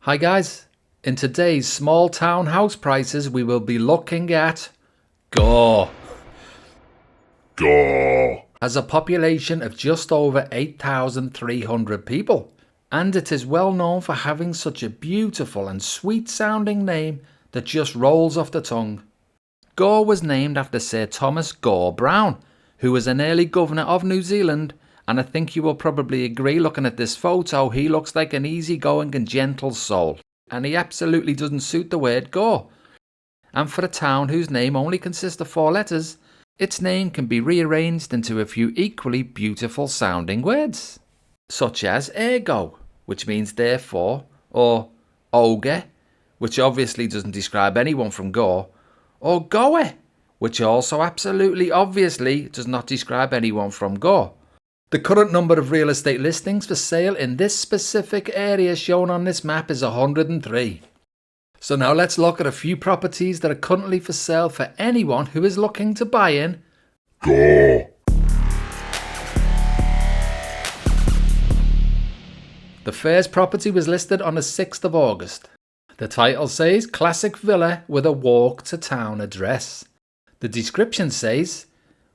Hi guys, in today's small town house prices we will be looking at Gore. Gore Has a population of just over 8,300 people, and it is well known for having such a beautiful and sweet sounding name that just rolls off the tongue. Gore was named after Sir Thomas Gore Browne, who was an early governor of New Zealand, and I think you will probably agree looking at this photo he looks like an easygoing and gentle soul, and he absolutely doesn't suit the word Gore. And for a town whose name only consists of 4 letters, its name can be rearranged into a few equally beautiful sounding words, such as ergo, which means therefore, or ogre, which obviously doesn't describe anyone from Gore, or goer, which also absolutely obviously does not describe anyone from Gore. The current number of real estate listings for sale in this specific area shown on this map is 103. So now let's look at a few properties that are currently for sale for anyone who is looking to buy in Gore The first property was listed on the 6th of August. The title says classic villa with a walk to town address. The description says,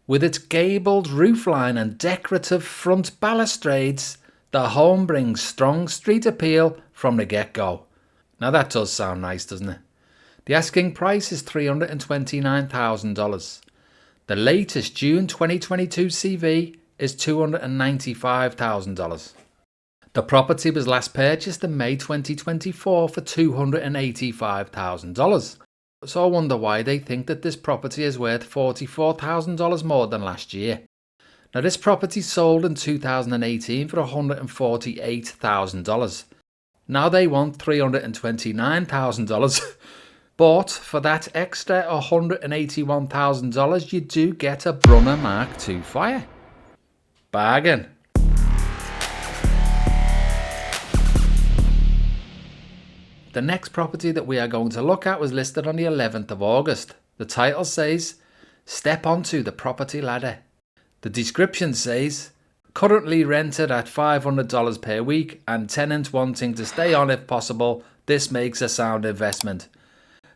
with its gabled roofline and decorative front balustrades, the home brings strong street appeal from the get-go. Now that does sound nice, doesn't it? The asking price is $329,000. The latest June 2022 CV is $295,000. The property was last purchased in May 2024 for $285,000. So I wonder why they think that this property is worth $44,000 more than last year. Now this property sold in 2018 for $148,000. Now they want $329,000. But for that extra $181,000 you do get a Brunner Mark II fire. Bargain. The next property that we are going to look at was listed on the 11th of August. The title says, step onto the property ladder. The description says, currently rented at $500 per week and tenants wanting to stay on if possible, this makes a sound investment.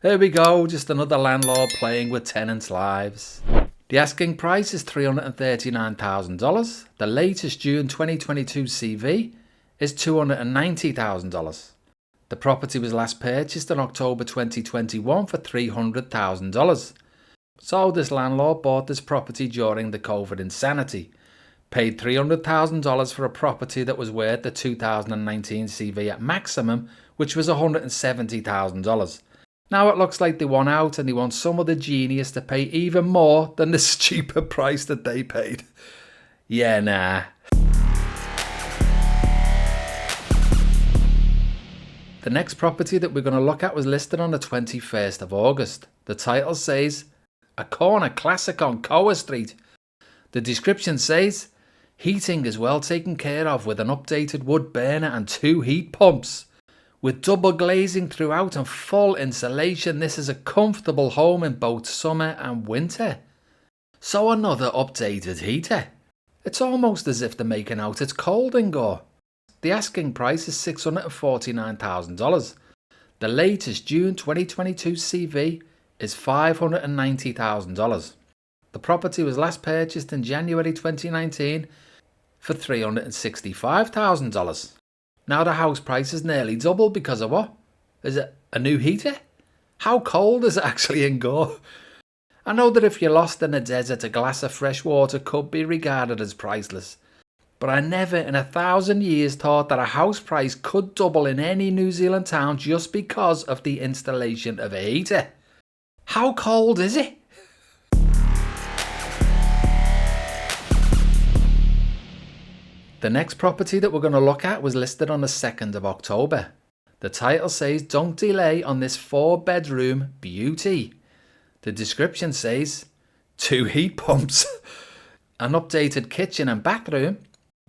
Here we go, just another landlord playing with tenants' lives. The asking price is $339,000. The latest June 2022 CV is $290,000. The property was last purchased in October 2021 for $300,000. So this landlord bought this property during the COVID insanity, paid $300,000 for a property that was worth the 2019 CV at maximum, which was $170,000. Now it looks like they want out and they want some other genius to pay even more than the stupid price that they paid. Yeah, nah. The next property that we're going to look at was listed on the 21st of August. The title says, a corner classic on Gore Street. The description says, heating is well taken care of with an updated wood burner and 2 heat pumps. With double glazing throughout and full insulation, this is a comfortable home in both summer and winter. So another updated heater. It's almost as if they're making out it's cold in Gore. The asking price is $649,000. The latest June 2022 CV is $590,000. The property was last purchased in January 2019 for $365,000. Now the house price is nearly double because of what? Is it a new heater? How cold is it actually in Gore? I know that if you're lost in a desert, a glass of fresh water could be regarded as priceless. But I never in 1,000 years thought that a house price could double in any New Zealand town just because of the installation of a heater. How cold is it? The next property that we're going to look at was listed on the 2nd of October. The title says, don't delay on this 4-bedroom beauty. The description says, 2 heat pumps, an updated kitchen and bathroom,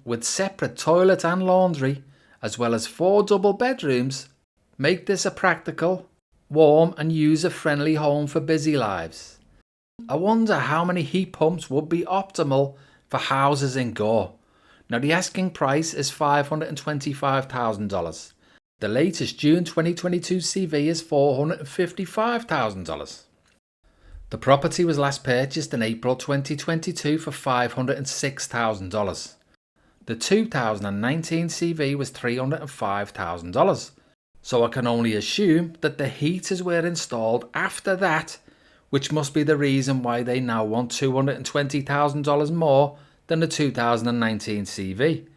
with separate toilet and laundry, as well as 4 double bedrooms, make this a practical, warm and user-friendly home for busy lives. I wonder how many heat pumps would be optimal for houses in Gore. Now the asking price is $525,000. The latest June 2022 CV is $455,000. The property was last purchased in April 2022 for $506,000. The 2019 CV was $305,000. So I can only assume that the heaters were installed after that, which must be the reason why they now want $220,000 more than the 2019 CV.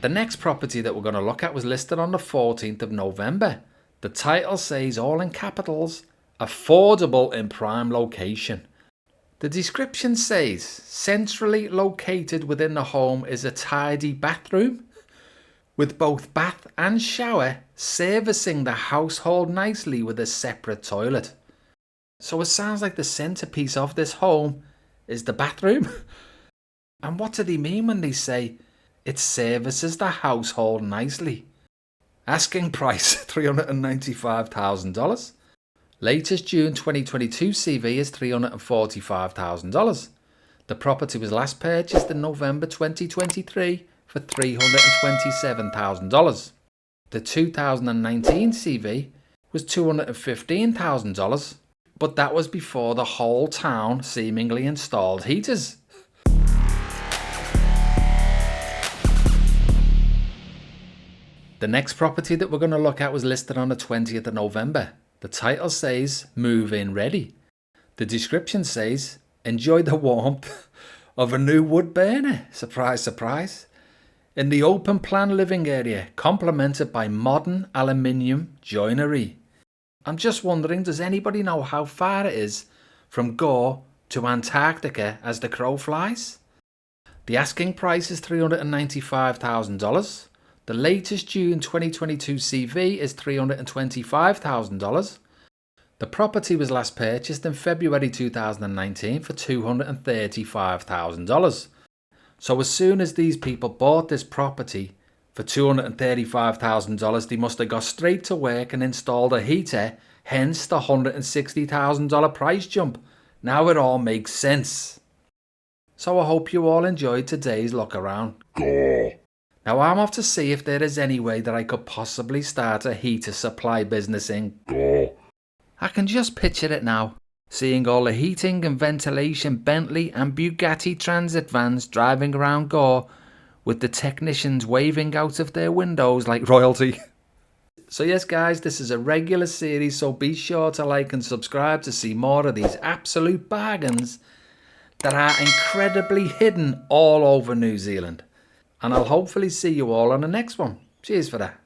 The next property that we're going to look at was listed on the 14th of November. The title says, all in capitals, affordable in prime location. The description says, centrally located within the home is a tidy bathroom, with both bath and shower servicing the household nicely with a separate toilet. So it sounds like the centerpiece of this home is the bathroom. And what do they mean when they say it services the household nicely? Asking price $395,000. Latest June 2022 CV is $345,000. The property was last purchased in November 2023 for $327,000. The 2019 CV was $215,000, but that was before the whole town seemingly installed heaters. The next property that we're going to look at was listed on the 20th of November. The title says, move in ready. The description says, enjoy the warmth of a new wood burner. Surprise, surprise. In the open plan living area, complemented by modern aluminium joinery. I'm just wondering, does anybody know how far it is from Gore to Antarctica as the crow flies? The asking price is $395,000. The latest June 2022 CV is $325,000. The property was last purchased in February 2019 for $235,000. So as soon as these people bought this property for $235,000, they must have got straight to work and installed a heater, hence the $160,000 price jump. Now it all makes sense. So I hope you all enjoyed today's look around. Gore. Now I'm off to see if there is any way that I could possibly start a heater supply business in Gore. I can just picture it now, seeing all the heating and ventilation Bentley and Bugatti Transit vans driving around Gore with the technicians waving out of their windows like royalty. So yes guys, this is a regular series, so be sure to like and subscribe to see more of these absolute bargains that are incredibly hidden all over New Zealand. And I'll hopefully see you all on the next one. Cheers for that.